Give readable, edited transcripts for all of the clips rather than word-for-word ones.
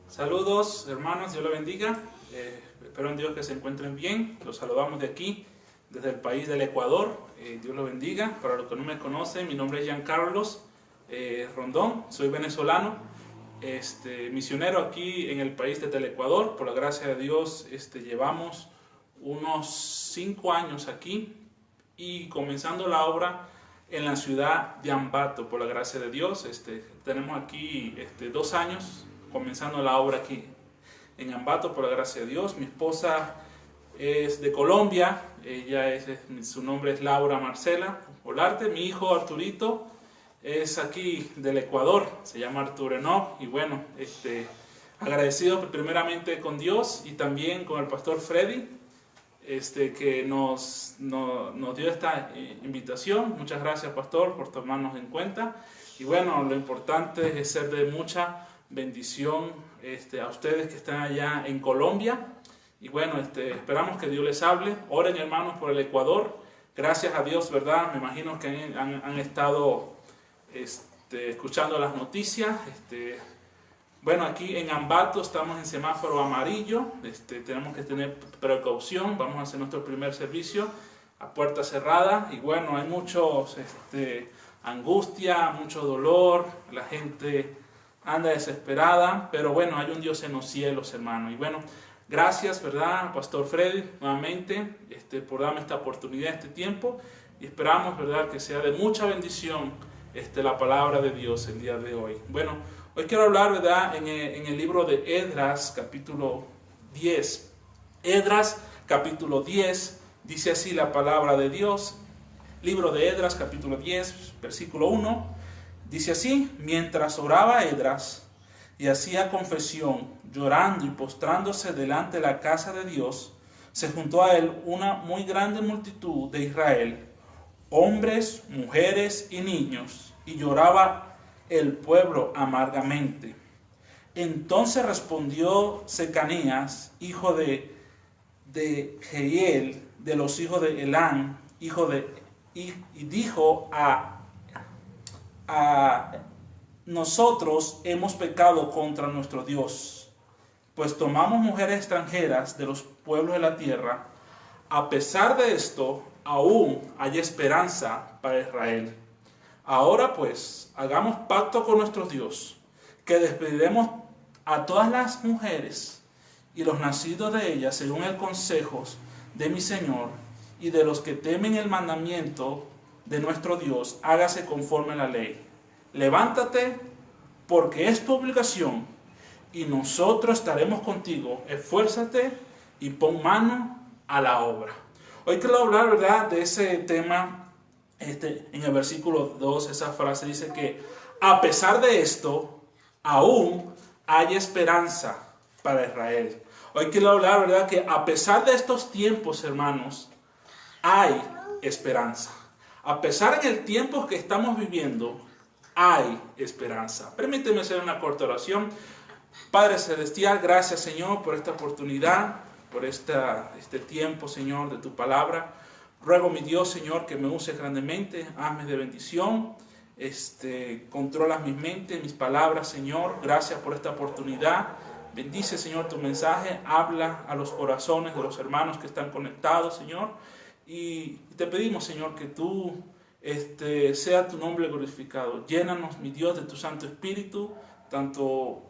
Saludos hermanos, Dios los bendiga. Espero en Dios que se encuentren bien. Los saludamos de aquí, desde el país del Ecuador. Dios los bendiga. Para los que no me conocen, mi nombre es Giancarlos Rondón. Soy venezolano, misionero aquí en el país del Ecuador. Por la gracia de Dios llevamos unos 5 años aquí y comenzando la obra en la ciudad de Ambato. Por la gracia de Dios tenemos aquí 2 años comenzando la obra aquí en Ambato, por la gracia de Dios. Mi esposa es de Colombia, su nombre es Laura Marcela Olarte. Mi hijo Arturito es aquí del Ecuador, se llama Arturo Enoch. Y bueno, agradecido primeramente con Dios y también con el pastor Freddy, que nos dio esta invitación. Muchas gracias, pastor, por tomarnos en cuenta. Y bueno, lo importante es ser de mucha bendición a ustedes que están allá en Colombia. Y bueno, esperamos que Dios les hable. Oren, hermanos, por el Ecuador. Gracias a Dios, ¿verdad? Me imagino que han estado escuchando las noticias. Bueno, aquí en Ambato estamos en semáforo amarillo. Tenemos que tener precaución. Vamos a hacer nuestro primer servicio a puerta cerrada. Y bueno, hay muchos angustia, mucho dolor. La gente anda desesperada, pero bueno, hay un Dios en los cielos, hermano. Y bueno, gracias, ¿verdad, Pastor Freddy, nuevamente, por darme esta oportunidad, este tiempo, y esperamos, ¿verdad, que sea de mucha bendición la palabra de Dios el día de hoy. Bueno, hoy quiero hablar, ¿verdad?, en el libro de Esdras, capítulo 10. Esdras, capítulo 10, dice así la palabra de Dios. Libro de Esdras, capítulo 10, versículo 1. Dice así: mientras oraba Esdras y hacía confesión, llorando y postrándose delante de la casa de Dios, se juntó a él una muy grande multitud de Israel, hombres, mujeres y niños, y lloraba el pueblo amargamente. Entonces respondió Secanías, hijo de Jehiel, de los hijos de Elán, y dijo nosotros hemos pecado contra nuestro Dios, pues tomamos mujeres extranjeras de los pueblos de la tierra. A pesar de esto, aún hay esperanza para Israel. Ahora pues, hagamos pacto con nuestro Dios, que despediremos a todas las mujeres y los nacidos de ellas según el consejo de mi Señor, y de los que temen el mandamiento de nuestro Dios, hágase conforme a la ley. Levántate, porque es tu obligación, y nosotros estaremos contigo. Esfuérzate y pon mano a la obra. Hoy quiero hablar, ¿verdad?, de ese tema. En el versículo 2, esa frase dice que a pesar de esto, aún hay esperanza para Israel. Hoy quiero hablar, ¿verdad?, que a pesar de estos tiempos, hermanos, hay esperanza. A pesar en el tiempo que estamos viviendo, hay esperanza. Permíteme hacer una corta oración. Padre Celestial, gracias, Señor, por esta oportunidad, por este tiempo, Señor, de tu palabra. Ruego, mi Dios, Señor, que me uses grandemente, hazme de bendición, controlas mi mente, mis palabras, Señor. Gracias por esta oportunidad. Bendice, Señor, tu mensaje. Habla a los corazones de los hermanos que están conectados, Señor. Y te pedimos, Señor, que tú sea tu nombre glorificado. Llénanos, mi Dios, de tu Santo Espíritu, tanto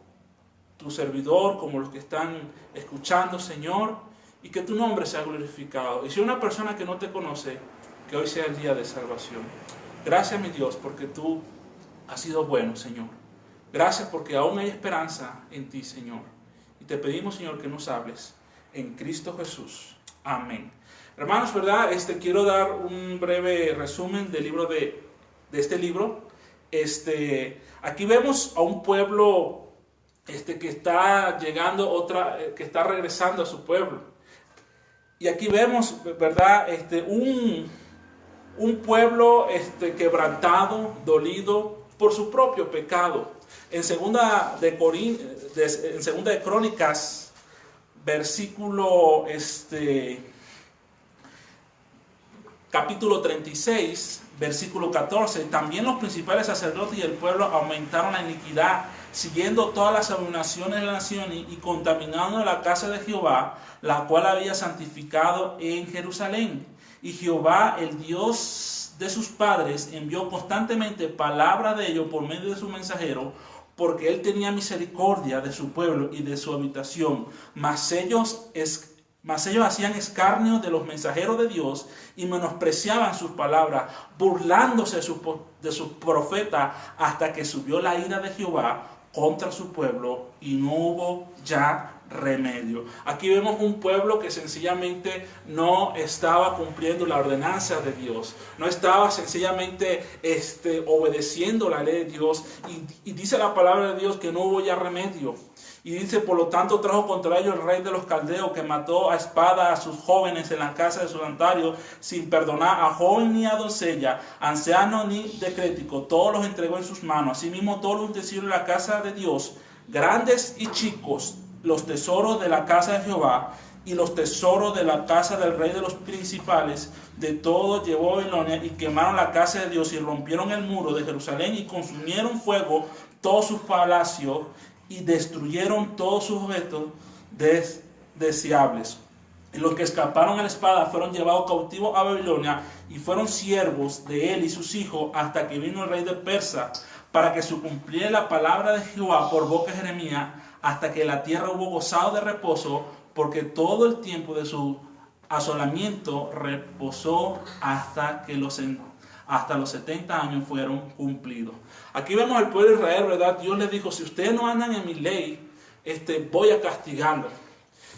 tu servidor como los que están escuchando, Señor, y que tu nombre sea glorificado. Y si una persona que no te conoce, que hoy sea el día de salvación. Gracias, mi Dios, porque tú has sido bueno, Señor. Gracias porque aún hay esperanza en ti, Señor. Y te pedimos, Señor, que nos hables en Cristo Jesús. Amén. Hermanos, ¿verdad? Quiero dar un breve resumen del libro de este libro. Aquí vemos a un pueblo que está llegando, que está regresando a su pueblo. Y aquí vemos, ¿verdad?, un pueblo quebrantado, dolido por su propio pecado. En segunda de Crónicas, versículo capítulo 36, versículo 14, también los principales sacerdotes y el pueblo aumentaron la iniquidad siguiendo todas las abominaciones de la nación y contaminando la casa de Jehová, la cual había santificado en Jerusalén. Y Jehová, el Dios de sus padres, envió constantemente palabra de ellos por medio de su mensajero, porque él tenía misericordia de su pueblo y de su habitación. Mas ellos hacían escarnio de los mensajeros de Dios y menospreciaban sus palabras, burlándose de sus profetas, hasta que subió la ira de Jehová contra su pueblo y no hubo ya remedio. Aquí vemos un pueblo que sencillamente no estaba cumpliendo la ordenanza de Dios, no estaba sencillamente obedeciendo la ley de Dios, y dice la palabra de Dios que no hubo ya remedio. Y dice, por lo tanto trajo contra ellos el rey de los caldeos, que mató a espada a sus jóvenes en la casa de su santuario, sin perdonar a joven ni a doncella, anciano ni decrético, todos los entregó en sus manos. Asimismo todos los utensilios de la casa de Dios, grandes y chicos, los tesoros de la casa de Jehová y los tesoros de la casa del rey de los principales, de todo llevó Babilonia, y quemaron la casa de Dios y rompieron el muro de Jerusalén y consumieron fuego todos sus palacios y destruyeron todos sus objetos deseables. Y los que escaparon a la espada fueron llevados cautivos a Babilonia y fueron siervos de él y sus hijos hasta que vino el rey de Persia, para que se cumpliera la palabra de Jehová por boca de Jeremías, hasta que la tierra hubo gozado de reposo, porque todo el tiempo de su asolamiento reposó hasta los 70 años fueron cumplidos. Aquí vemos al pueblo de Israel, ¿verdad? Dios les dijo, si ustedes no andan en mi ley, voy a castigarlos.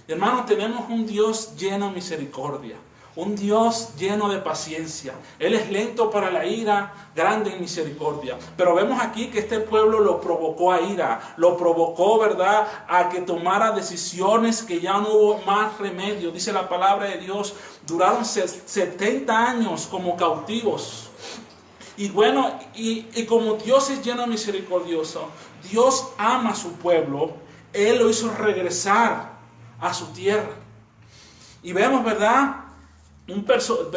Hermanos, tenemos un Dios lleno de misericordia, un Dios lleno de paciencia. Él es lento para la ira, grande en misericordia. Pero vemos aquí que este pueblo lo provocó a ira, lo provocó, ¿verdad?, a que tomara decisiones que ya no hubo más remedio. Dice la palabra de Dios, duraron 70 años como cautivos. Y bueno, y como Dios es lleno de misericordioso, Dios ama a su pueblo, Él lo hizo regresar a su tierra. Y vemos, ¿verdad?,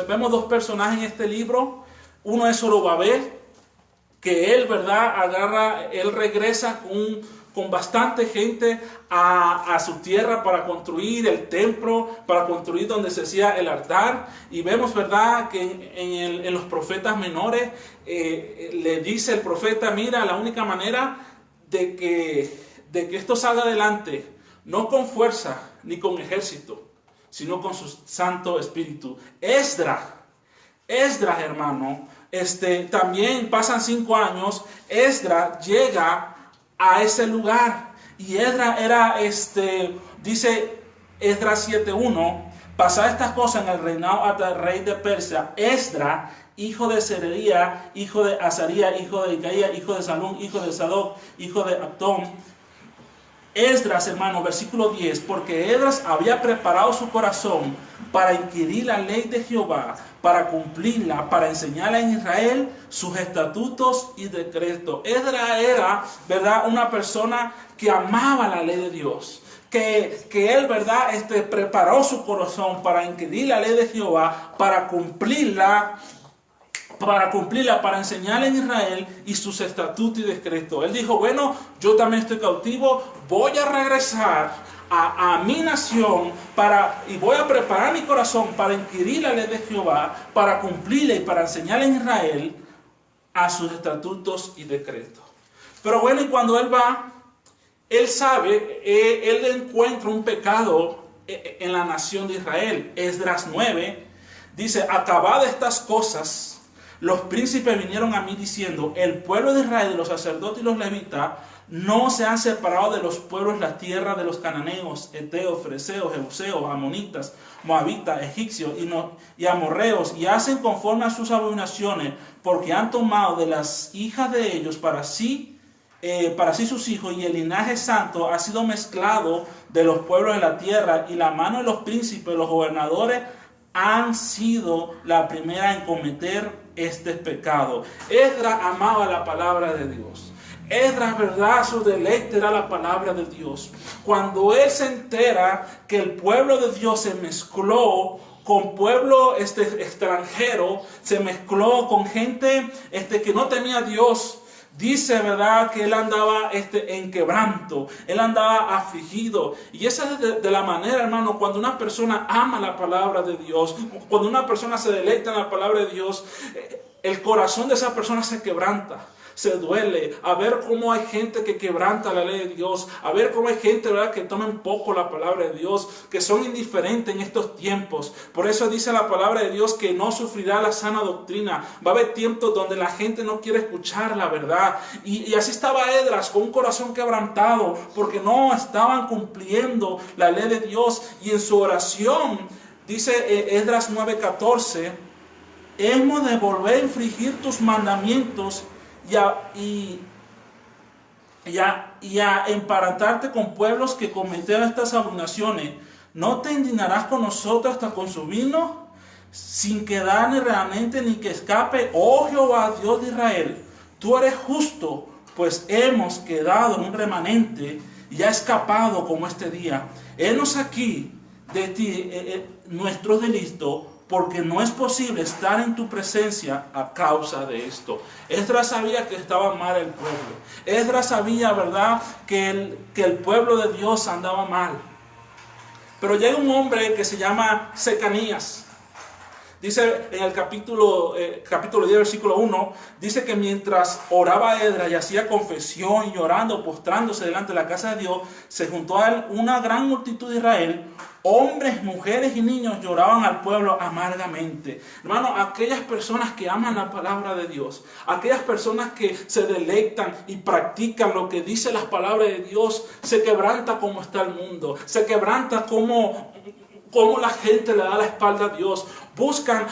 vemos dos personajes en este libro. Uno es Zorobabel, que él, ¿verdad?, él regresa con bastante gente a su tierra para construir el templo, para construir donde se hacía el altar. Y vemos, ¿verdad?, que en los profetas menores le dice el profeta, mira, la única manera de que esto salga adelante, no con fuerza ni con ejército, sino con su Santo Espíritu. Esdras, hermano, también pasan 5 años, Esdras llega a ese lugar, y Esdras era, dice Esdras 7:1, pasadas estas cosas en el reinado hasta el rey de Persia, Esdras, hijo de Serería, hijo de Azaría, hijo de Icaía, hijo de Salum, hijo de Sadoc, hijo de Abdón. Esdras, hermano, versículo 10, porque Esdras había preparado su corazón para inquirir la ley de Jehová, para cumplirla, para enseñarle en Israel sus estatutos y decretos. Esdras era, ¿verdad?, una persona que amaba la ley de Dios, que él, ¿verdad?, preparó su corazón para inquirir la ley de Jehová, para cumplirla, para enseñarle en Israel y sus estatutos y decretos. Él dijo, bueno, yo también estoy cautivo, voy a regresar a mi nación y voy a preparar mi corazón para inquirir la ley de Jehová, para cumplirla y para enseñarle en Israel a sus estatutos y decretos. Pero bueno, y cuando él va, él sabe, él encuentra un pecado en la nación de Israel. Esdras 9 dice, acabadas estas cosas, los príncipes vinieron a mí diciendo, el pueblo de Israel, los sacerdotes y los levitas, no se han separado de los pueblos la tierra de los cananeos, heteos, fereceos, jebuseos, amonitas, moabitas, egipcios y amorreos, y hacen conforme a sus abominaciones, porque han tomado de las hijas de ellos para sí sus hijos, y el linaje santo ha sido mezclado de los pueblos de la tierra, y la mano de los príncipes, los gobernadores, han sido la primera en cometer este pecado. Esdras amaba la palabra de Dios. Esdras, ¿verdad?, su deleite era la palabra de Dios. Cuando él se entera que el pueblo de Dios se mezcló con pueblo extranjero, se mezcló con gente que no tenía a Dios, Dice, ¿verdad?, que él andaba en quebranto, él andaba afligido. Y esa es de la manera, hermano, cuando una persona ama la palabra de Dios, cuando una persona se deleita en la palabra de Dios, el corazón de esa persona se quebranta. Se duele a ver cómo hay gente que quebranta la ley de Dios, a ver cómo hay gente, ¿verdad?, que toma en poco la palabra de Dios, que son indiferentes en estos tiempos. Por eso dice la palabra de Dios que no sufrirá la sana doctrina. Va a haber tiempos donde la gente no quiere escuchar la verdad. Y así estaba Esdras, con un corazón quebrantado, porque no estaban cumpliendo la ley de Dios. Y en su oración, dice Esdras 9:14, hemos de volver a infringir tus mandamientos y a emparentarte con pueblos que cometieron estas abominaciones. ¿No te indignarás con nosotros hasta consumirnos, sin quedar ni remanente ni que escape? Oh Jehová, Dios de Israel, tú eres justo, pues hemos quedado en un remanente y ha escapado como este día. Henos aquí de ti nuestros delitos, porque no es posible estar en tu presencia a causa de esto. Esdras sabía que estaba mal el pueblo. Esdras sabía, ¿verdad?, que el pueblo de Dios andaba mal. Pero llega un hombre que se llama Secanías. Dice en el capítulo 10, versículo 1, dice que mientras oraba Esdras y hacía confesión y llorando, postrándose delante de la casa de Dios, se juntó a él una gran multitud de Israel. Hombres, mujeres y niños lloraban al pueblo amargamente. Hermano, aquellas personas que aman la palabra de Dios, aquellas personas que se deleitan y practican lo que dice las palabras de Dios, se quebranta como está el mundo, se quebranta como la gente le da la espalda a Dios. Buscan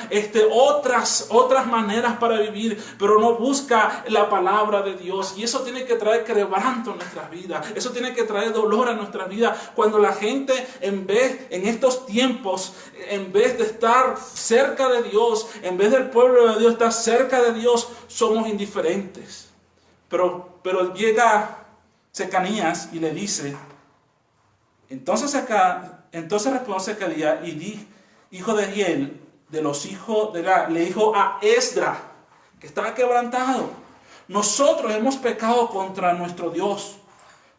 otras maneras para vivir, pero no busca la palabra de Dios. Y eso tiene que traer quebranto en nuestras vidas. Eso tiene que traer dolor a nuestras vidas. Cuando la gente, en estos tiempos, en vez de estar cerca de Dios, en vez del pueblo de Dios estar cerca de Dios, somos indiferentes. Pero llega Secanías y le dice, entonces respondió Secanías y hijo de Giel, de los hijos de Gad, le dijo a Esdras, que estaba quebrantado: nosotros hemos pecado contra nuestro Dios,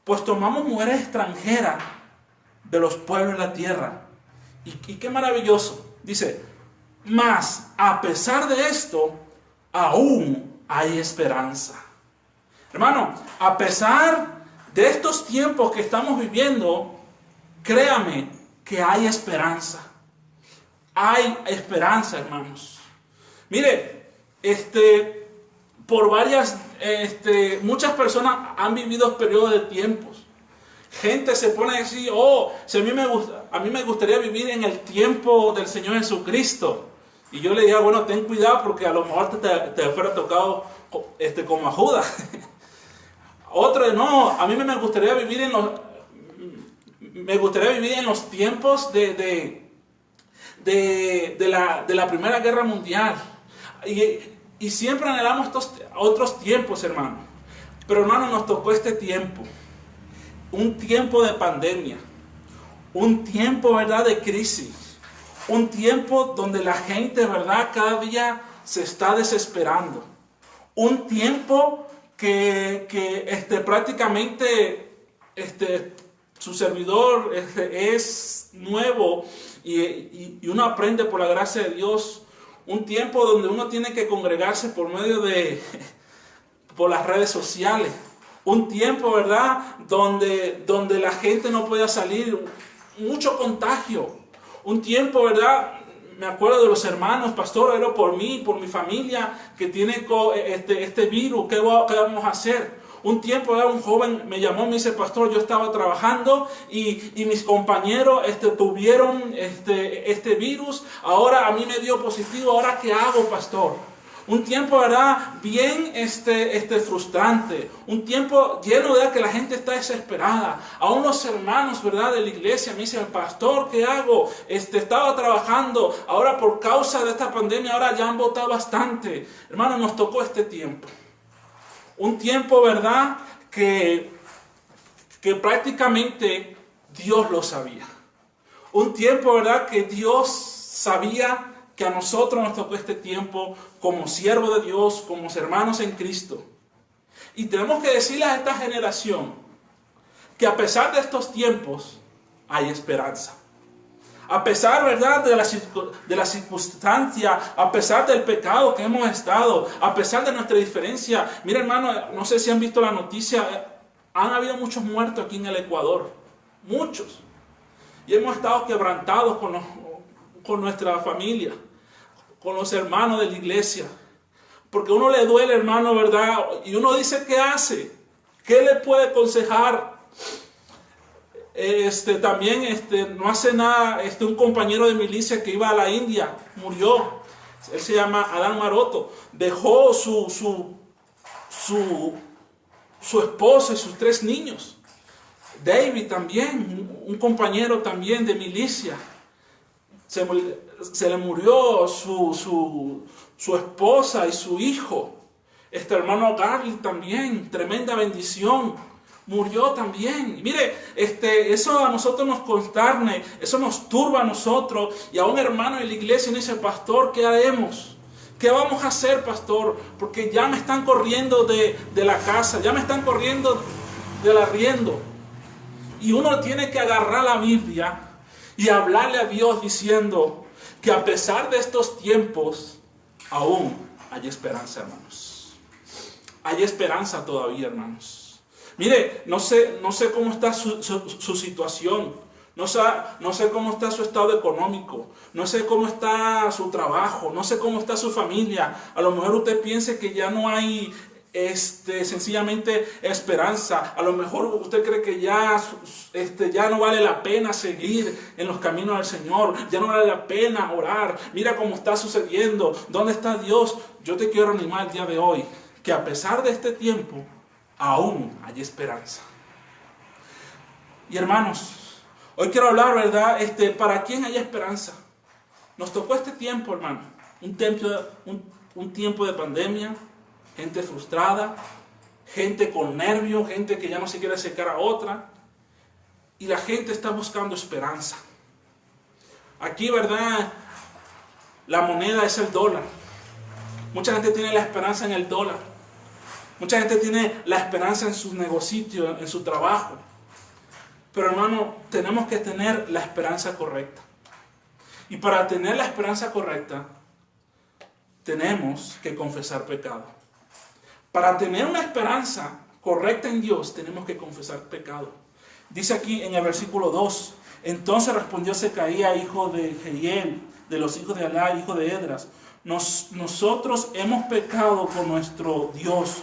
pues tomamos mujeres extranjeras de los pueblos de la tierra. Y qué maravilloso. Dice, mas a pesar de esto, aún hay esperanza. Hermano, a pesar de estos tiempos que estamos viviendo, créame que hay esperanza. Hay esperanza, hermanos. Mire, muchas personas han vivido periodos de tiempos. Gente se pone a decir, si a mí me gustaría vivir en el tiempo del Señor Jesucristo. Y yo le digo, bueno, ten cuidado porque a lo mejor te fuera tocado como a Judas. Otro, no, a mí me gustaría vivir en los tiempos de la Primera Guerra Mundial. Y siempre anhelamos estos otros tiempos, hermano. Pero, hermano, nos tocó este tiempo. Un tiempo de pandemia. Un tiempo, ¿verdad?, de crisis. Un tiempo donde la gente, ¿verdad?, cada día se está desesperando. Un tiempo que prácticamente su servidor es nuevo y uno aprende por la gracia de Dios. Un tiempo donde uno tiene que congregarse por medio por las redes sociales. Un tiempo, ¿verdad?, donde la gente no pueda salir. Mucho contagio. Un tiempo, ¿verdad?, me acuerdo de los hermanos, pastor, oro por mí, por mi familia que tiene este virus. ¿Qué vamos a hacer? Un tiempo un joven me llamó, me dice, pastor, yo estaba trabajando y mis compañeros tuvieron este virus. Ahora a mí me dio positivo. ¿Ahora qué hago, pastor? Un tiempo, ¿verdad?, bien frustrante. Un tiempo lleno de que la gente está desesperada. Aún los hermanos, ¿verdad?, de la iglesia me dicen, pastor, ¿qué hago? Estaba trabajando. Ahora por causa de esta pandemia, ahora ya han votado bastante. Hermano, nos tocó este tiempo. Un tiempo, ¿verdad?, que prácticamente Dios lo sabía. Un tiempo, ¿verdad?, que Dios sabía que a nosotros nos tocó este tiempo como siervos de Dios, como hermanos en Cristo. Y tenemos que decirle a esta generación que a pesar de estos tiempos hay esperanza. A pesar, ¿verdad?, de la circunstancia, a pesar del pecado que hemos estado, a pesar de nuestra diferencia. Mira, hermano, no sé si han visto la noticia, han habido muchos muertos aquí en el Ecuador, muchos. Y hemos estado quebrantados con nuestra familia, con los hermanos de la iglesia. Porque a uno le duele, hermano, ¿verdad? Y uno dice, ¿qué hace? ¿Qué le puede aconsejar? También no hace nada, un compañero de milicia que iba a la India, murió. Él se llama Adán Maroto. Dejó su esposa y sus 3 niños. David también, un compañero también de milicia. Se le murió su esposa y su hijo. Hermano Garly también, tremenda bendición. Murió también. Mire, eso a nosotros nos consterne, eso nos turba a nosotros. Y a un hermano de la iglesia nos dice, pastor, ¿qué haremos? ¿Qué vamos a hacer, pastor? Porque ya me están corriendo de la casa, ya me están corriendo del arriendo. Y uno tiene que agarrar la Biblia y hablarle a Dios diciendo que a pesar de estos tiempos, aún hay esperanza, hermanos. Hay esperanza todavía, hermanos. Mire, no sé cómo está su situación, no sé cómo está su estado económico, no sé cómo está su trabajo, no sé cómo está su familia. A lo mejor usted piense que ya no hay sencillamente esperanza. A lo mejor usted cree que ya no vale la pena seguir en los caminos del Señor, ya no vale la pena orar. Mira cómo está sucediendo, ¿dónde está Dios? Yo te quiero animar el día de hoy, que a pesar de este tiempo, aún hay esperanza. Y hermanos, hoy quiero hablar, ¿verdad? ¿Para quién hay esperanza? Nos tocó este tiempo, hermano, un tiempo de pandemia, gente frustrada, gente con nervios, gente que ya no se quiere acercar a otra, y la gente está buscando esperanza. Aquí, ¿verdad?, la moneda es el dólar. Mucha gente tiene la esperanza en el dólar. Mucha gente tiene la esperanza en sus negocios, en su trabajo. Pero, hermano, tenemos que tener la esperanza correcta. Y para tener la esperanza correcta, tenemos que confesar pecado. Para tener una esperanza correcta en Dios, tenemos que confesar pecado. Dice aquí en el versículo 2, entonces respondió Secaía, hijo de Jehiel, de los hijos de Alá, hijo de Edras, nosotros hemos pecado con nuestro Dios,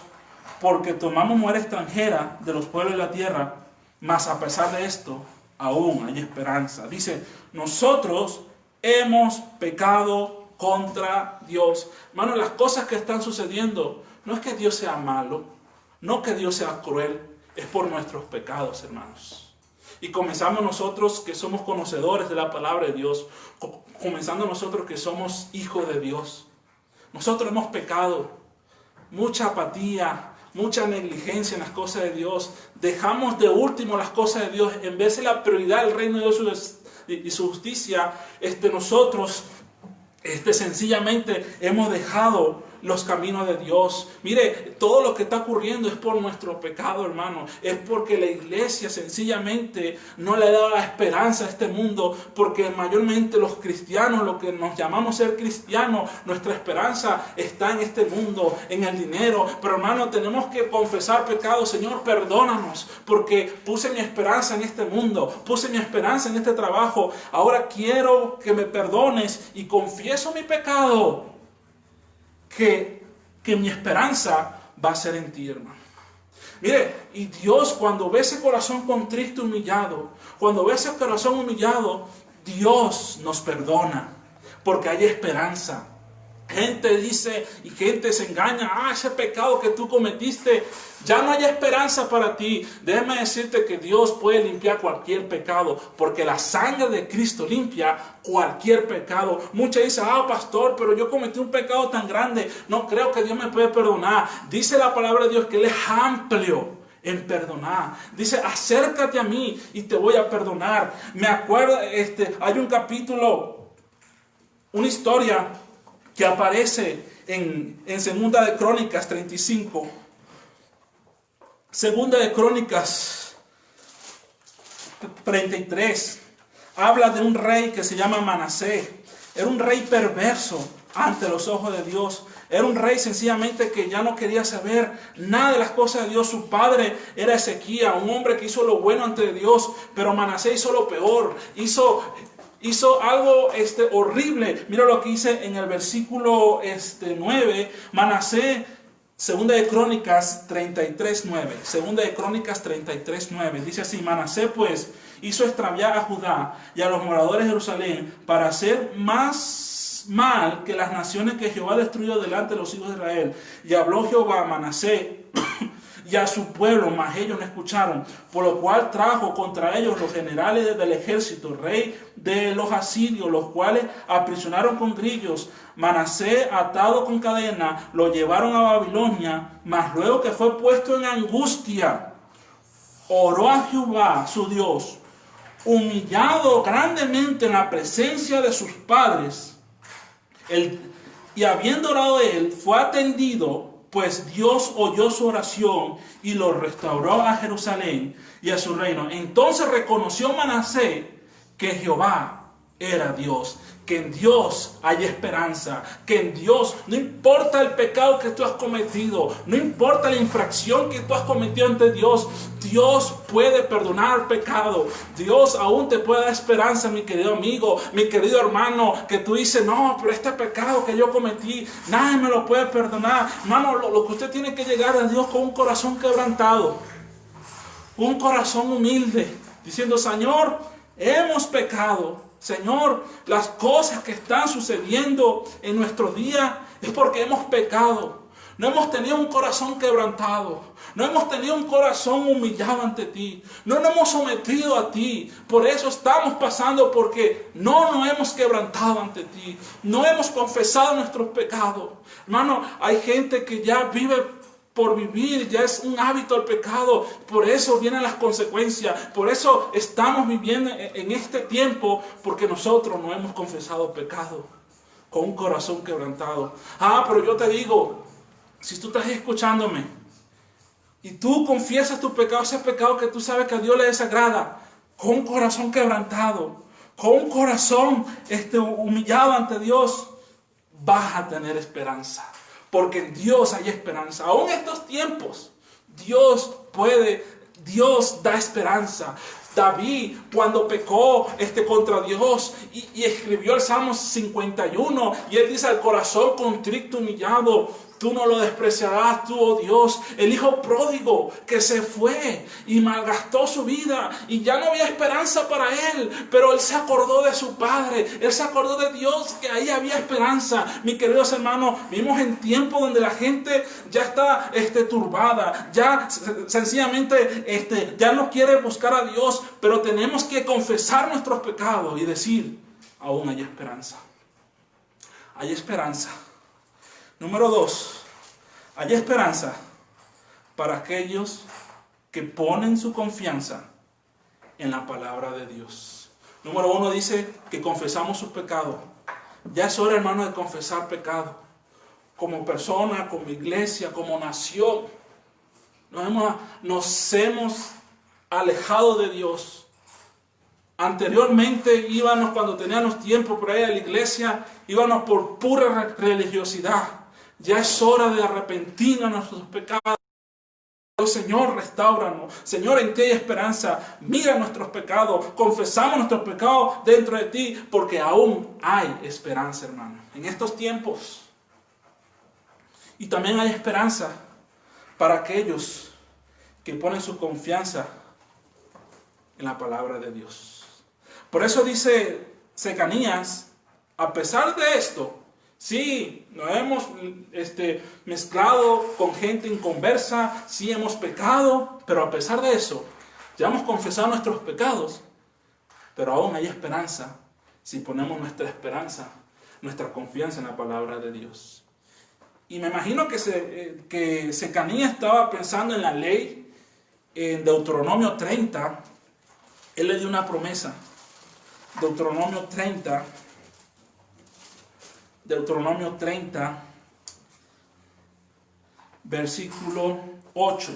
porque tomamos mujer extranjera de los pueblos de la tierra, mas a pesar de esto, aún hay esperanza. Dice, nosotros hemos pecado contra Dios. Hermano, las cosas que están sucediendo, no es que Dios sea malo, no que Dios sea cruel, es por nuestros pecados, hermanos. Y comenzamos nosotros que somos conocedores de la palabra de Dios, comenzando nosotros que somos hijos de Dios. Nosotros hemos pecado, mucha apatía, mucha negligencia en las cosas de Dios. Dejamos de último las cosas de Dios. En vez de la prioridad del reino de Dios y su justicia, nosotros sencillamente hemos dejado los caminos de Dios. Mire, todo lo que está ocurriendo es por nuestro pecado, hermano. Es porque la iglesia sencillamente no le ha dado la esperanza a este mundo, porque mayormente los cristianos, lo que nos llamamos ser cristianos, nuestra esperanza está en este mundo, en el dinero. Pero, hermano, tenemos que confesar pecado. Señor, perdónanos, porque puse mi esperanza en este mundo, puse mi esperanza en este trabajo. Ahora quiero que me perdones y confieso mi pecado. Que mi esperanza va a ser en ti, hermano. Mire, y Dios, cuando ve ese corazón contrito, humillado, cuando ve ese corazón humillado, Dios nos perdona, porque hay esperanza. Gente dice y gente se engaña, ese pecado que tú cometiste, ya no hay esperanza para ti. Déjame decirte que Dios puede limpiar cualquier pecado, porque la sangre de Cristo limpia cualquier pecado. Muchos dicen, pastor, pero yo cometí un pecado tan grande, no creo que Dios me puede perdonar. Dice la palabra de Dios que Él es amplio en perdonar. Dice, acércate a mí y te voy a perdonar. Me acuerdo, hay un capítulo, una historia que aparece en Segunda de Crónicas 35, Segunda de Crónicas 33 habla de un rey que se llama Manasés. Era un rey perverso ante los ojos de Dios. Era un rey sencillamente que ya no quería saber nada de las cosas de Dios. Su padre era Ezequías, un hombre que hizo lo bueno ante Dios, pero Manasés hizo lo peor. Hizo algo horrible. Mira lo que dice en el versículo 9. Manasés, segunda de Crónicas 33:9. Segunda de Crónicas 33:9. Dice así: Manasés pues hizo extraviar a Judá y a los moradores de Jerusalén para hacer más mal que las naciones que Jehová destruyó delante de los hijos de Israel. Y habló Jehová a Manasés y a su pueblo, mas ellos no escucharon, por lo cual trajo contra ellos los generales del ejército, rey de los asirios, los cuales aprisionaron con grillos. Manasés, atado con cadena, lo llevaron a Babilonia, mas luego que fue puesto en angustia, oró a Jehová su Dios, humillado grandemente en la presencia de sus padres. Y habiendo orado él, fue atendido, pues Dios oyó su oración y lo restauró a Jerusalén y a su reino. Entonces reconoció Manasés que Jehová era Dios, que en Dios hay esperanza, que en Dios, no importa el pecado que tú has cometido, no importa la infracción que tú has cometido ante Dios, Dios puede perdonar el pecado. Dios aún te puede dar esperanza, mi querido amigo, mi querido hermano, que tú dices: no, pero este pecado que yo cometí, nadie me lo puede perdonar. Hermano, lo que usted tiene que llegar a Dios con un corazón quebrantado, un corazón humilde, diciendo: Señor, hemos pecado. Señor, las cosas que están sucediendo en nuestro día es porque hemos pecado. No hemos tenido un corazón quebrantado. No hemos tenido un corazón humillado ante ti. No nos hemos sometido a ti. Por eso estamos pasando, porque no nos hemos quebrantado ante ti. No hemos confesado nuestros pecados. Hermano, hay gente que ya vive por vivir, ya es un hábito el pecado. Por eso vienen las consecuencias. Por eso estamos viviendo en este tiempo, porque nosotros no hemos confesado pecado con un corazón quebrantado. Pero yo te digo, si tú estás escuchándome y tú confiesas tu pecado, ese pecado que tú sabes que a Dios le desagrada, con un corazón quebrantado, con un corazón humillado ante Dios, vas a tener esperanza. Porque en Dios hay esperanza. Aún en estos tiempos, Dios da esperanza. David, cuando pecó contra Dios y escribió el Salmo 51, y él dice: al corazón contrito, humillado, tú no lo despreciarás, tú, oh Dios. El hijo pródigo que se fue y malgastó su vida y ya no había esperanza para él, pero él se acordó de su padre, él se acordó de Dios, que ahí había esperanza. Mis queridos hermanos, vivimos en tiempos donde la gente ya está turbada, ya sencillamente ya no quiere buscar a Dios, pero tenemos que confesar nuestros pecados y decir: aún hay esperanza. Hay esperanza. Número 2, hay esperanza para aquellos que ponen su confianza en la palabra de Dios. Número 1 dice que confesamos sus pecados. Ya es hora, hermano, de confesar pecado. Como persona, como iglesia, como nación, nos hemos alejado de Dios. Anteriormente íbamos, cuando teníamos tiempo por ahí a la iglesia, íbamos por pura religiosidad. Ya es hora de arrepentirnos de nuestros pecados. Señor, restáuranos. Señor, en ti hay esperanza. Mira nuestros pecados. Confesamos nuestros pecados dentro de ti, porque aún hay esperanza, hermano, en estos tiempos. Y también hay esperanza para aquellos que ponen su confianza en la palabra de Dios. Por eso dice Zacarías: a pesar de esto, sí, nos hemos mezclado con gente inconversa, sí hemos pecado, pero a pesar de eso, ya hemos confesado nuestros pecados, pero aún hay esperanza si ponemos nuestra esperanza, nuestra confianza en la palabra de Dios. Y me imagino que Zacarías estaba pensando en la ley, en Deuteronomio 30, él le dio una promesa. Deuteronomio 30, versículo 8.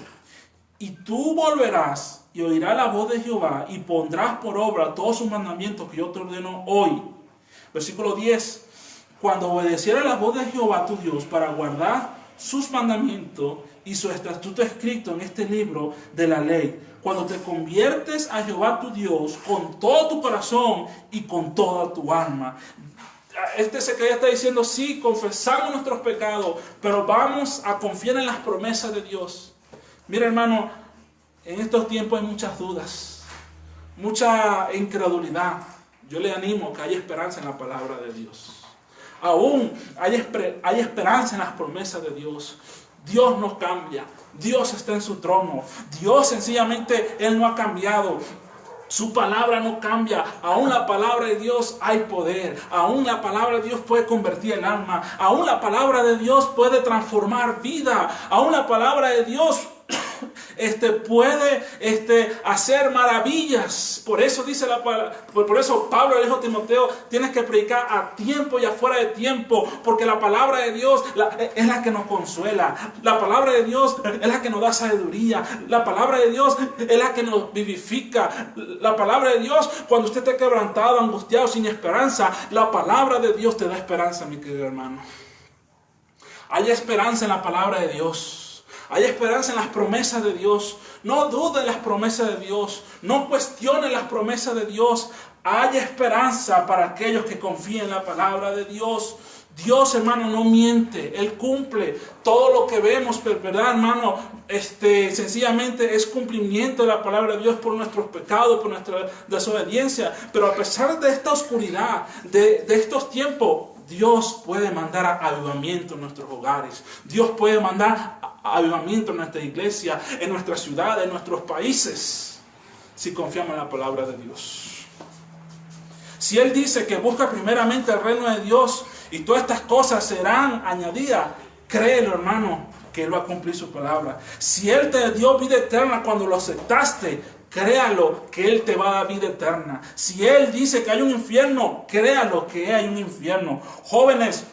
Y tú volverás y oirás la voz de Jehová y pondrás por obra todos sus mandamientos que yo te ordeno hoy. Versículo 10. Cuando obedecieras la voz de Jehová tu Dios para guardar sus mandamientos y su estatuto escrito en este libro de la ley, cuando te conviertes a Jehová tu Dios con todo tu corazón y con toda tu alma. Ezequiel está diciendo, sí, confesamos nuestros pecados, pero vamos a confiar en las promesas de Dios. Mira, hermano, en estos tiempos hay muchas dudas, mucha incredulidad. Yo le animo que haya esperanza en la palabra de Dios. Aún hay esperanza en las promesas de Dios. Dios no cambia. Dios está en su trono. Dios sencillamente, Él no ha cambiado. Su palabra no cambia. Aún la palabra de Dios hay poder. Aún la palabra de Dios puede convertir el alma. Aún la palabra de Dios puede transformar vida. Aún la palabra de Dios puede hacer maravillas. Por eso dice por eso Pablo le dijo a Timoteo, tienes que predicar a tiempo y afuera de tiempo, porque la palabra de Dios es la que nos consuela. La palabra de Dios es la que nos da sabiduría. La palabra de Dios es la que nos vivifica. La palabra de Dios, cuando usted esté quebrantado, angustiado, sin esperanza, la palabra de Dios te da esperanza, mi querido hermano. Hay esperanza en la palabra de Dios. Hay esperanza en las promesas de Dios. No dude en las promesas de Dios. No cuestione las promesas de Dios. Hay esperanza para aquellos que confían en la palabra de Dios. Dios, hermano, no miente. Él cumple todo lo que vemos, ¿verdad, hermano? Sencillamente es cumplimiento de la palabra de Dios por nuestros pecados, por nuestra desobediencia. Pero a pesar de esta oscuridad, de estos tiempos, Dios puede mandar avivamiento en nuestros hogares. Dios puede mandar avivamiento en nuestra iglesia, en nuestra ciudad, en nuestros países, si confiamos en la palabra de Dios. Si Él dice que busca primeramente el reino de Dios y todas estas cosas serán añadidas, créelo, hermano, que Él va a cumplir su palabra. Si Él te dio vida eterna cuando lo aceptaste, créalo que Él te va a dar vida eterna. Si Él dice que hay un infierno, créalo que hay un infierno. Jóvenes,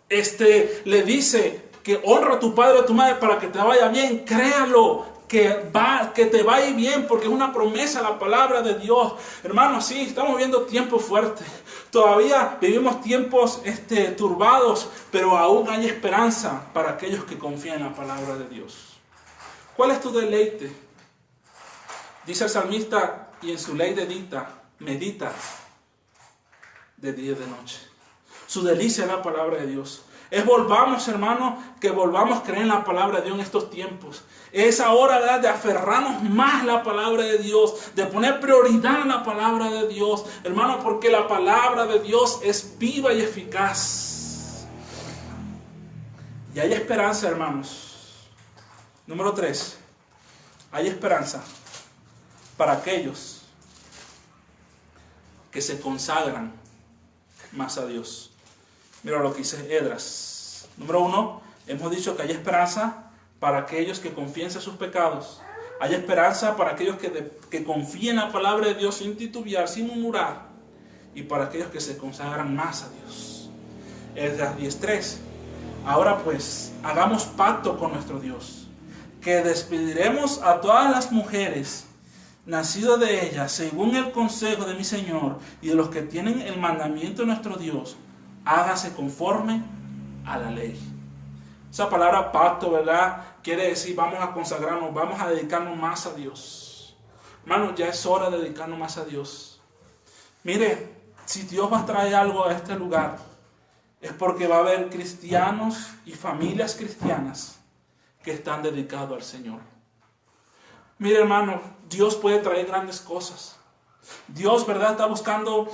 le dice que honra a tu padre y a tu madre para que te vaya bien. Créalo que te va a ir bien, porque es una promesa la palabra de Dios. Hermanos, sí, estamos viviendo tiempos fuertes. Todavía vivimos tiempos turbados, pero aún hay esperanza para aquellos que confían en la palabra de Dios. ¿Cuál es tu deleite? Dice el salmista, y en su ley medita de día y de noche. Su delicia es la palabra de Dios. Volvamos, hermano, que volvamos a creer en la palabra de Dios en estos tiempos. Es ahora, ¿verdad?, de aferrarnos más a la palabra de Dios, de poner prioridad en la palabra de Dios, hermano, porque la palabra de Dios es viva y eficaz. Y hay esperanza, hermanos. Número 3. Hay esperanza para aquellos que se consagran más a Dios. Mira lo que dice Esdras. Número 1, hemos dicho que hay esperanza para aquellos que confiesen sus pecados. Hay esperanza para aquellos que confíen en la palabra de Dios sin titubear, sin murmurar. Y para aquellos que se consagran más a Dios. Esdras 10:3. Ahora pues, hagamos pacto con nuestro Dios, que despediremos a todas las mujeres nacidas de ellas, según el consejo de mi Señor y de los que tienen el mandamiento de nuestro Dios. Hágase conforme a la ley. Esa palabra pacto, ¿verdad?, quiere decir vamos a consagrarnos, vamos a dedicarnos más a Dios. Hermanos, ya es hora de dedicarnos más a Dios. Mire, si Dios va a traer algo a este lugar, es porque va a haber cristianos y familias cristianas que están dedicados al Señor. Mire, hermano, Dios puede traer grandes cosas. Dios, ¿verdad?, está buscando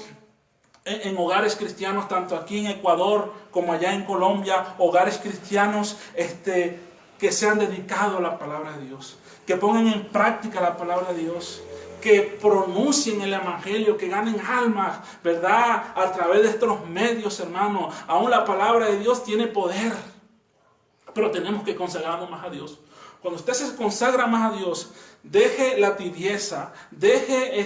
en hogares cristianos, tanto aquí en Ecuador como allá en Colombia, hogares cristianos que sean dedicados a la palabra de Dios, que pongan en práctica la palabra de Dios, que pronuncien el evangelio, que ganen almas, ¿verdad?, a través de estos medios, hermano. Aún la palabra de Dios tiene poder, pero tenemos que consagrarnos más a Dios. Cuando usted se consagra más a Dios, deje la tibieza, deje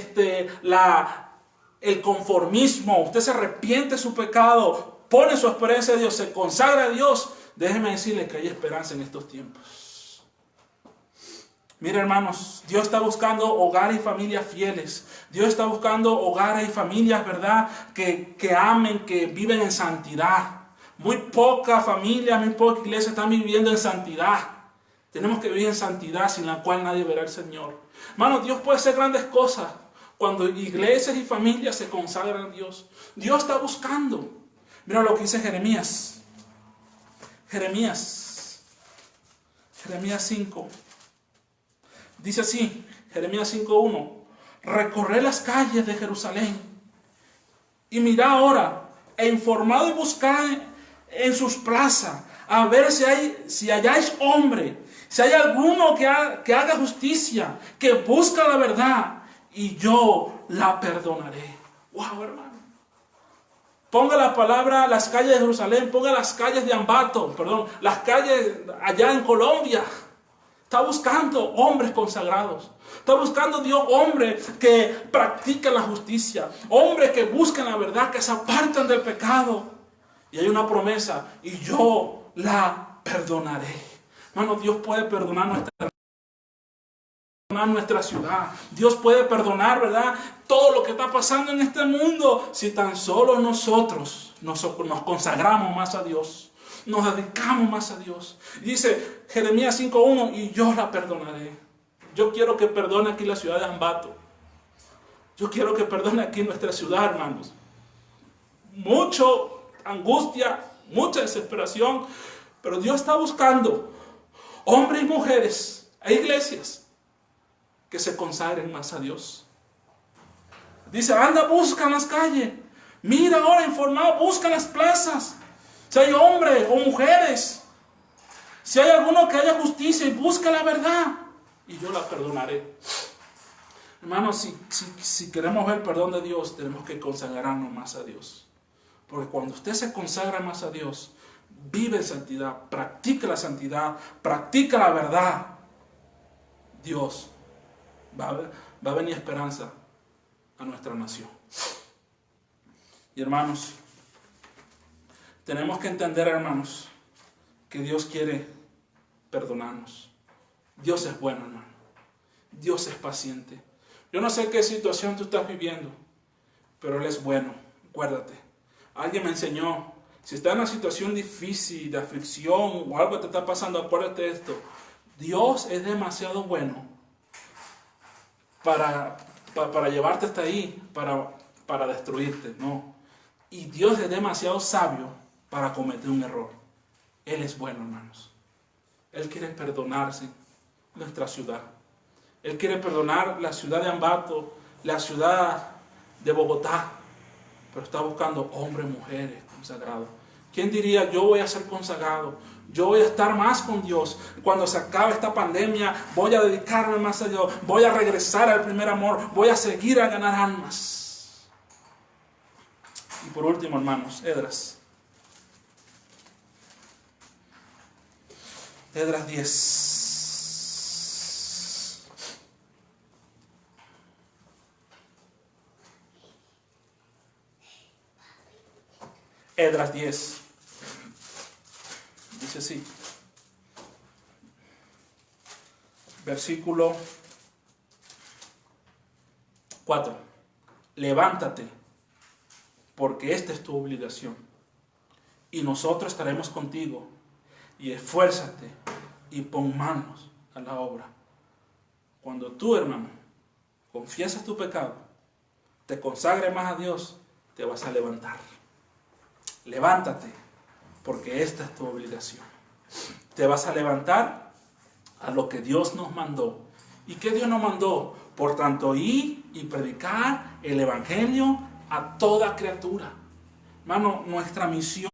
el conformismo, usted se arrepiente de su pecado, pone su esperanza en Dios, se consagra a Dios. Déjeme decirle que hay esperanza en estos tiempos. Mira, hermanos, Dios está buscando hogares y familias fieles. Dios está buscando hogares y familias, ¿verdad? Que amen, que viven en santidad. Muy pocas familias, muy pocas iglesias están viviendo en santidad. Tenemos que vivir en santidad sin la cual nadie verá al Señor. Hermanos, Dios puede hacer grandes cosas cuando iglesias y familias se consagran a Dios. Dios está buscando. Mira lo que dice Jeremías. Jeremías 5. Dice así, Jeremías 5:1. Recorred las calles de Jerusalén y mirad ahora, e informad y buscad en sus plazas, a ver si halláis hombre, si hay alguno que haga justicia, que busca la verdad, y yo la perdonaré. Wow, hermano. Ponga la palabra las calles de Jerusalén, ponga las calles de Ambato, las calles allá en Colombia. Está buscando hombres consagrados. Está buscando Dios hombres que practiquen la justicia. Hombres que busquen la verdad, que se apartan del pecado. Y hay una promesa. Y yo la perdonaré. Hermano, Dios puede perdonar nuestra ciudad. Dios puede perdonar, ¿verdad?, todo lo que está pasando en este mundo. Si tan solo nosotros nos consagramos más a Dios. Nos dedicamos más a Dios. Dice Jeremías 5:1, y yo la perdonaré. Yo quiero que perdone aquí la ciudad de Ambato. Yo quiero que perdone aquí nuestra ciudad, hermanos. Mucha angustia, mucha desesperación, pero Dios está buscando hombres y mujeres e iglesias que se consagren más a Dios. Dice, anda, busca en las calles. Mira ahora, informado, busca en las plazas. Si hay hombres o mujeres, si hay alguno que haya justicia y busca la verdad, y yo la perdonaré. Hermanos, si queremos ver el perdón de Dios, tenemos que consagrarnos más a Dios. Porque cuando usted se consagra más a Dios, vive en santidad, practica la santidad, practica la verdad, Dios va a venir esperanza a nuestra nación. Y hermanos, tenemos que entender, hermanos, que Dios quiere perdonarnos. Dios es bueno, hermano. Dios es paciente. Yo no sé qué situación tú estás viviendo, pero Él es bueno. Acuérdate. Alguien me enseñó, si estás en una situación difícil, de aflicción o algo te está pasando, acuérdate de esto. Dios es demasiado bueno para llevarte hasta ahí, para destruirte. No. Y Dios es demasiado sabio para cometer un error. Él es bueno, hermanos. Él quiere perdonarse nuestra ciudad. Él quiere perdonar la ciudad de Ambato, la ciudad de Bogotá. Pero está buscando hombres, mujeres consagrados. ¿Quién diría, yo voy a ser consagrado? Yo voy a estar más con Dios. Cuando se acabe esta pandemia, voy a dedicarme más a Dios. Voy a regresar al primer amor. Voy a seguir a ganar almas. Y por último, hermanos, Esdras 10. Esdras 10. Dice así. Versículo 4. Levántate, porque esta es tu obligación, y nosotros estaremos contigo, y esfuérzate y pon manos a la obra. Cuando tú, hermano, confiesas tu pecado, te consagres más a Dios, te vas a levantar. Levántate, porque esta es tu obligación. Te vas a levantar a lo que Dios nos mandó. ¿Y qué Dios nos mandó? Por tanto, ir y predicar el evangelio a toda criatura. Hermano, nuestra misión,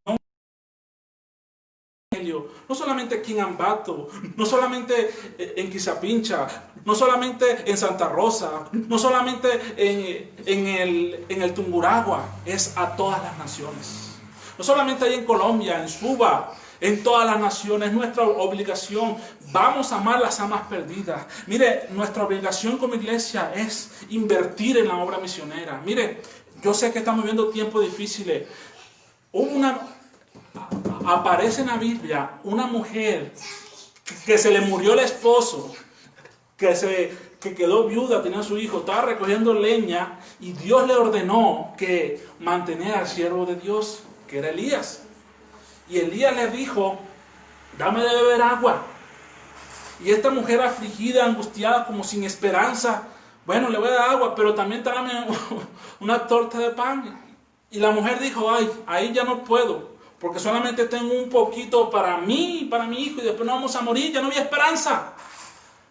no solamente aquí en Ambato, no solamente en Quizapincha, no solamente en Santa Rosa, no solamente en el Tungurahua, es a todas las naciones. No solamente ahí en Colombia, en Suba, en todas las naciones. Nuestra obligación, vamos a amar las almas perdidas. Mire, nuestra obligación como iglesia es invertir en la obra misionera. Mire, yo sé que estamos viviendo tiempos difíciles. Aparece en la Biblia una mujer que se le murió el esposo que quedó viuda, tenía a su hijo, estaba recogiendo leña y Dios le ordenó que mantenía al siervo de Dios, que era Elías. Y Elías le dijo, dame de beber agua. Y esta mujer afligida, angustiada, como sin esperanza, bueno, le voy a dar agua, pero también tráeme una torta de pan. Y la mujer dijo, ay, ahí ya no puedo, porque solamente tengo un poquito para mí y para mi hijo, y después nos vamos a morir, ya no había esperanza.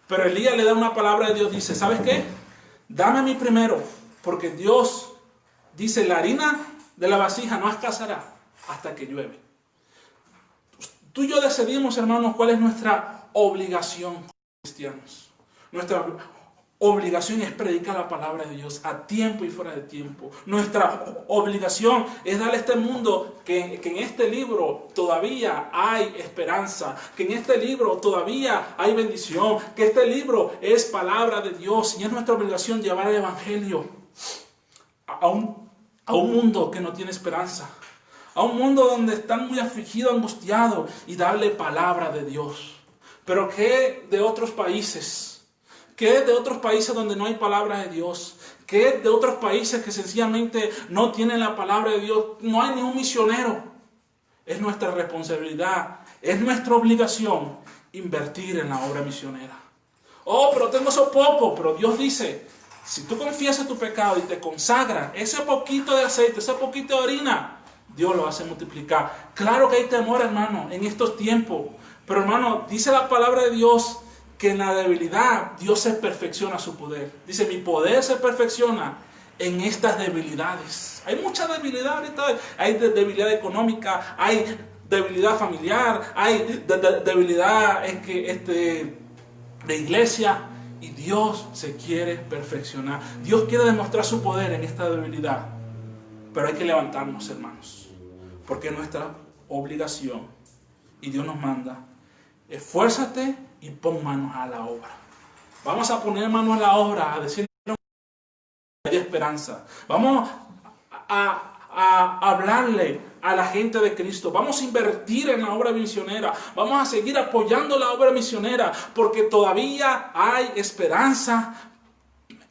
Pero Elías le da una palabra de Dios, dice, ¿sabes qué? Dame a mí primero, porque Dios dice, la harina de la vasija no escaseará hasta que llueve. Tú y yo decidimos, hermanos, cuál es nuestra obligación como cristianos. Nuestra obligación es predicar la palabra de Dios a tiempo y fuera de tiempo. Nuestra obligación es darle a este mundo que en este libro todavía hay esperanza, que en este libro todavía hay bendición, que este libro es palabra de Dios y es nuestra obligación llevar el evangelio a un mundo que no tiene esperanza, a un mundo donde están muy afligidos, angustiados, y darle palabra de Dios. Pero ¿qué de otros países? ¿Qué es de otros países donde no hay palabra de Dios? ¿Qué es de otros países que sencillamente no tienen la palabra de Dios? No hay ni un misionero. Es nuestra responsabilidad, es nuestra obligación invertir en la obra misionera. Oh, pero tengo eso poco. Pero Dios dice, si tú confiesas tu pecado y te consagras, ese poquito de aceite, ese poquito de harina, Dios lo hace multiplicar. Claro que hay temor, hermano, en estos tiempos. Pero, hermano, dice la palabra de Dios que en la debilidad Dios se perfecciona su poder. Dice, mi poder se perfecciona en estas debilidades. Hay mucha debilidad ahorita. Hay debilidad económica, hay debilidad familiar, hay debilidad de iglesia. Y Dios se quiere perfeccionar. Dios quiere demostrar su poder en esta debilidad. Pero hay que levantarnos, hermanos, porque es nuestra obligación. Y Dios nos manda, esfuérzate y pon manos a la obra. Vamos a poner manos a la obra, a decir que hay esperanza. Vamos a hablarle a la gente de Cristo. Vamos a invertir en la obra misionera. Vamos a seguir apoyando la obra misionera, porque todavía hay esperanza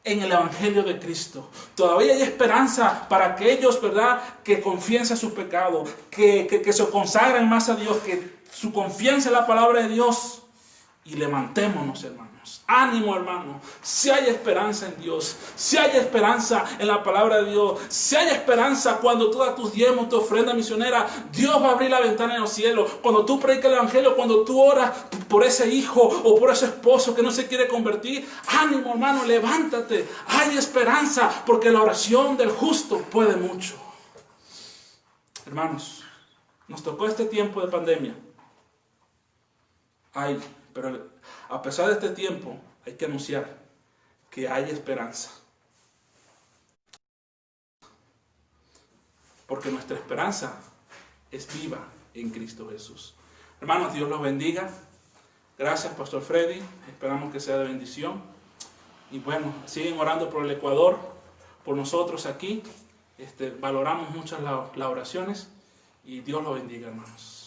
en el Evangelio de Cristo. Todavía hay esperanza para aquellos, ¿verdad?, que confiesen sus pecados, que se consagren más a Dios, que su confianza en la palabra de Dios. Y levantémonos, hermanos. Ánimo, hermano. Si hay esperanza en Dios, si hay esperanza en la palabra de Dios, si hay esperanza cuando tú das tus diezmos, tu ofrenda misionera, Dios va a abrir la ventana en los cielos. Cuando tú predicas el evangelio, cuando tú oras por ese hijo o por ese esposo que no se quiere convertir, ánimo, hermano, levántate. Hay esperanza, porque la oración del justo puede mucho. Hermanos, nos tocó este tiempo de pandemia. Pero a pesar de este tiempo, hay que anunciar que hay esperanza. Porque nuestra esperanza es viva en Cristo Jesús. Hermanos, Dios los bendiga. Gracias, Pastor Freddy. Esperamos que sea de bendición. Y bueno, siguen orando por el Ecuador, por nosotros aquí. Valoramos mucho las oraciones. Y Dios los bendiga, hermanos.